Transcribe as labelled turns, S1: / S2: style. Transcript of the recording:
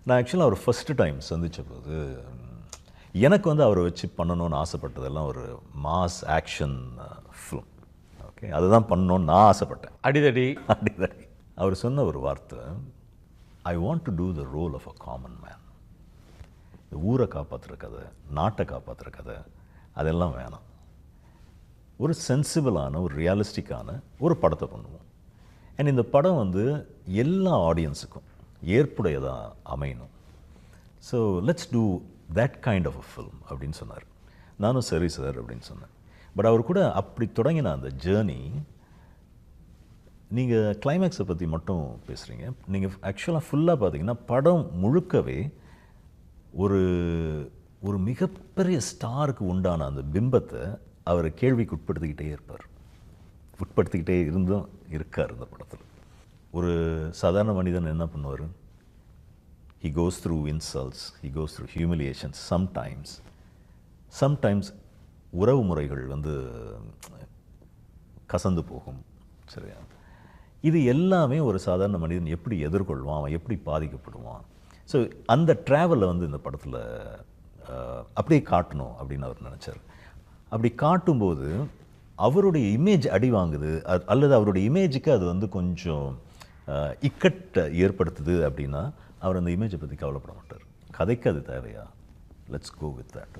S1: நான் ஆக்சுவலாக அவர் first time சந்தித்த போது எனக்கு வந்து அவரை வச்சு பண்ணணும்னு ஆசைப்பட்டதெல்லாம் ஒரு மாஸ் ஆக்ஷன் ஃபிலிம். ஓகே, அதுதான் பண்ணணும்னு நான் ஆசைப்பட்டேன்.
S2: அடிதடி
S1: அடிதடி. அவர் சொன்ன ஒரு வார்த்தை, I want to do the role of a common man. இந்த ஊரை காப்பாற்றுற கதை, நாட்டை காப்பாற்றுற கதை, அதெல்லாம் வேணாம். ஒரு சென்சிபிளான, ஒரு ரியலிஸ்டிக்கான ஒரு படத்தை பண்ணுவோம். அண்ட் இந்த படம் வந்து எல்லா ஆடியன்ஸுக்கும் ஏற்புடையதாக அமையணும். So let's do that kind of a film அப்படின்னு சொன்னார். நானும் சரி சார் அப்படின்னு சொன்னேன். பட் அவர் கூட அப்படி தொடங்கின அந்த ஜேர்னி, நீங்கள் கிளைமேக்ஸை பற்றி மட்டும் பேசுகிறீங்க. நீங்கள் ஆக்சுவலாக ஃபுல்லாக பார்த்தீங்கன்னா படம் முழுக்கவே ஒரு ஒரு மிகப்பெரிய ஸ்டாருக்கு உண்டான அந்த பிம்பத்தை அவர் கேள்விக்கு உட்படுத்திக்கிட்டே இருப்பார். உட்படுத்திக்கிட்டே இருந்தும் இருக்கார் இந்த படத்தில். ஒரு சாதாரண மனிதன் என்ன பண்ணுவார்? he goes through insults, he goes through humiliations sometimes உறவு முறைகள் வந்து கசந்து போகும். சரியா? இது எல்லாமே ஒரு சாதாரண மனிதன் எப்படி எதிர்கொள்வான், அவன் எப்படி பாதிக்கப்படுவான். ஸோ அந்த ட்ராவலை வந்து இந்த படத்தில் அப்படியே காட்டணும் அப்படின்னு அவர் நினச்சார். அப்படி காட்டும்போது அவருடைய இமேஜ் அடி வாங்குது, அல்லது அவருடைய இமேஜுக்கு அது வந்து கொஞ்சம் இக்கட்டை ஏற்படுத்துது அப்படின்னா அவர் அந்த இமேஜை பற்றி கவலைப்பட மாட்டார். கதைக்கு அது தேவையா? Let's go with that.